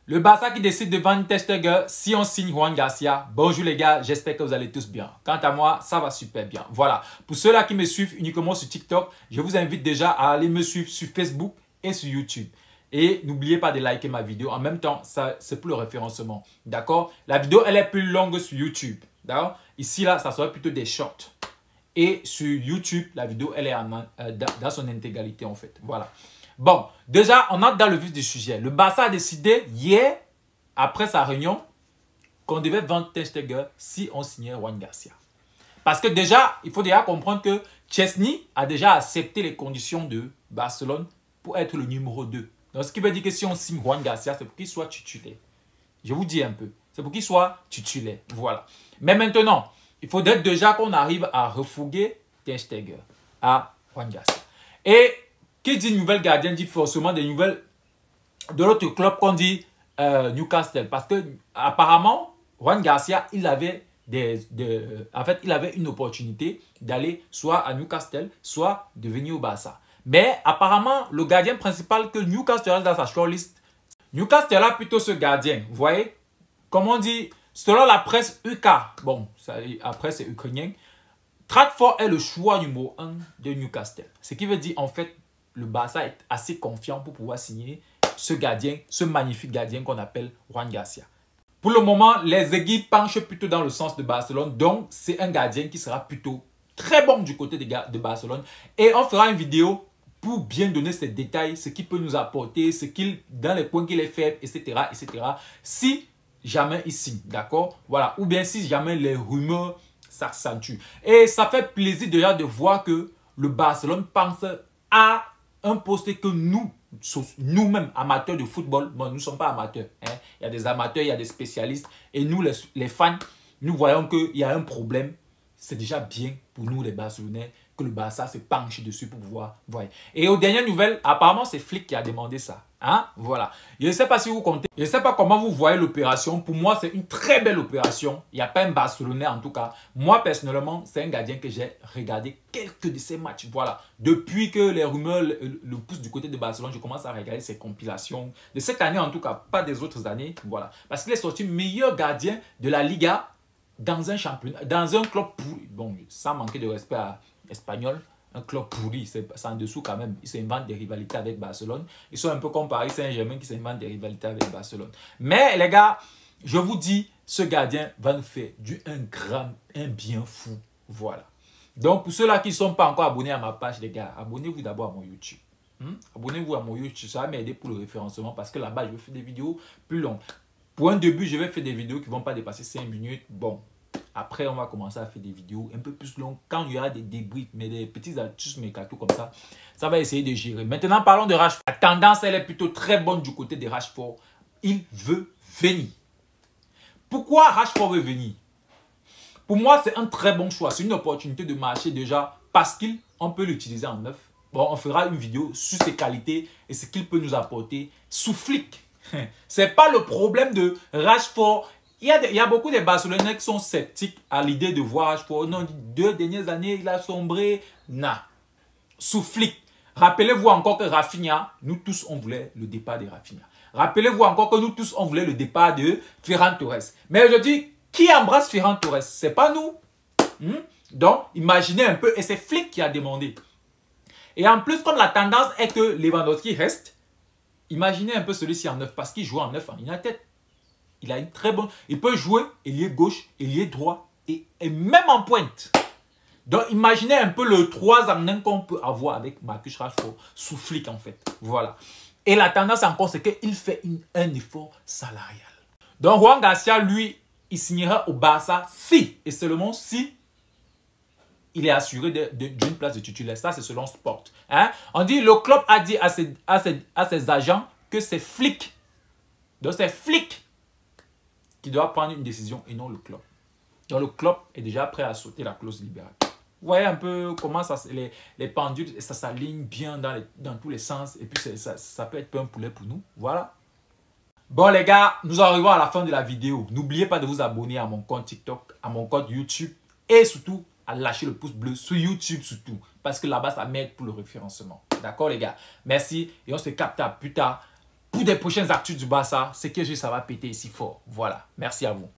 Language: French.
Le Barça qui décide de vendre Ter Stegen si on signe Ruan Garcia. Bonjour les gars, j'espère que vous allez tous bien. Quant à moi, ça va super bien. Voilà, pour ceux-là qui me suivent uniquement sur TikTok, je vous invite déjà à aller me suivre sur Facebook et sur YouTube. Et n'oubliez pas de liker ma vidéo. En même temps, c'est pour le référencement. D'accord? La vidéo, elle est plus longue sur YouTube. D'accord? Ici, là, ça sera plutôt des shorts. Et sur YouTube, la vidéo, elle est dans son intégralité en fait. Voilà. Bon, déjà, on entre dans le vif du sujet. Le Barça a décidé hier, après sa réunion, qu'on devait vendre Ter Stegen si on signait Ruan Garcia. Parce que déjà, il faut déjà comprendre que Szczęsny a déjà accepté les conditions de Barcelone pour être le numéro 2. Donc, ce qui veut dire que si on signe Ruan Garcia, c'est pour qu'il soit titulaire. Je vous dis un peu. C'est pour qu'il soit titulaire. Voilà. Mais maintenant, il faudrait déjà qu'on arrive à refourguer Ter Stegen à Ruan Garcia. Et qui dit nouvelle gardien dit forcément des nouvelles de l'autre club qu'on dit Newcastle. Parce que apparemment, Ruan Garcia, il avait il avait une opportunité d'aller soit à Newcastle, soit de venir au Barça. Mais apparemment, le gardien principal que Newcastle a dans sa shortlist, Newcastle a plutôt ce gardien. Vous voyez, comme on dit, selon la presse UK, bon, après c'est ukrainien, Trafford est le choix numéro 1 de Newcastle. Ce qui veut dire, en fait, le Barça est assez confiant pour pouvoir signer ce gardien, ce magnifique gardien qu'on appelle Ruan Garcia. Pour le moment, les aiguilles penchent plutôt dans le sens de Barcelone. Donc, c'est un gardien qui sera plutôt très bon du côté de Barcelone. Et on fera une vidéo pour bien donner ces détails, ce qu'il peut nous apporter, dans les points qu'il est faible, etc., etc. Si jamais il signe, d'accord? Voilà. Ou bien si jamais les rumeurs s'accentuent. Et ça fait plaisir déjà de voir que le Barcelone pense à un poste que nous-mêmes, amateurs de football, bon, nous ne sommes pas amateurs. Hein. Il y a des amateurs, il y a des spécialistes. Et nous, les fans, nous voyons qu'il y a un problème. C'est déjà bien pour nous, les Barcelonais, que le Barça se penche dessus pour pouvoir voir. Et aux dernières nouvelles, apparemment, c'est Flick qui a demandé ça. Hein? Voilà. Je ne sais pas si vous comptez. Je ne sais pas comment vous voyez l'opération. Pour moi, c'est une très belle opération. Il n'y a pas un Barcelonais en tout cas. Moi, personnellement, c'est un gardien que j'ai regardé quelques de ses matchs. Voilà. Depuis que les rumeurs le poussent du côté de Barcelone, je commence à regarder ses compilations. De cette année en tout cas, pas des autres années. Voilà. Parce qu'il est sorti meilleur gardien de la Liga dans un championnat, dans un club pourri. Bon, sans manquer de respect à Espagnol. Un club pourri, c'est en dessous quand même. Ils s'inventent des rivalités avec Barcelone. Ils sont un peu comme Paris Saint-Germain qui s'invente des rivalités avec Barcelone. Mais les gars, je vous dis, ce gardien va nous faire un bien fou. Voilà. Donc pour ceux-là qui ne sont pas encore abonnés à ma page, les gars, abonnez-vous d'abord à mon YouTube. Abonnez-vous à mon YouTube, ça va m'aider pour le référencement parce que là-bas, je vais faire des vidéos plus longues. Pour un début, je vais faire des vidéos qui ne vont pas dépasser 5 minutes. Bon. Après, on va commencer à faire des vidéos un peu plus longues. Quand il y aura des débris, mais des petits astuces mercato comme ça, ça va essayer de gérer. Maintenant, parlons de Rashford. La tendance, elle est plutôt très bonne du côté de Rashford. Il veut venir. Pourquoi Rashford veut venir? Pour moi, c'est un très bon choix. C'est une opportunité de marcher déjà parce qu'on peut l'utiliser en neuf. Bon, on fera une vidéo sur ses qualités et ce qu'il peut nous apporter sous Flick. Ce n'est pas le problème de Rashford. Il y a beaucoup de Barcelonais qui sont sceptiques à l'idée de voir Rashford. Non, 2 dernières années, il a sombré. Non. Sous Flick. Rappelez-vous encore que Rafinha, nous tous, on voulait le départ de Rafinha. Rappelez-vous encore que nous tous, on voulait le départ de Ferran Torres. Mais je dis, qui embrasse Ferran Torres? Ce n'est pas nous. Donc, imaginez un peu. Et c'est Flick qui a demandé. Et en plus, comme la tendance est que Lewandowski reste, imaginez un peu celui-ci en neuf. Parce qu'il joue en neuf en United. Il a une très bonne... Il peut jouer ailier gauche, ailier droit et même en pointe. Donc, imaginez un peu le 3 en 1 qu'on peut avoir avec Marcus Rashford sous Flick en fait. Voilà. Et la tendance encore, c'est qu'il fait un effort salarial. Donc, Ruan Garcia, lui, il signera au Barça si, et seulement si, il est assuré d'une place de titulaire. Ça, c'est selon Sport. Hein? On dit, le club a dit à ses agents que c'est Flick. Donc, c'est Flick qui doit prendre une décision et non le club. Donc le club est déjà prêt à sauter la clause libérale. Vous voyez un peu comment ça, les pendules, ça s'aligne bien dans tous les sens. Et puis ça peut être un poulet pour nous. Voilà. Bon les gars, nous arrivons à la fin de la vidéo. N'oubliez pas de vous abonner à mon compte TikTok, à mon compte YouTube. Et surtout, à lâcher le pouce bleu sur YouTube surtout. Parce que là-bas, ça m'aide pour le référencement. D'accord les gars? Merci et on se capte à plus tard. pour des prochaines actus du Barça, c'est que ça va péter ici fort. Voilà, merci à vous.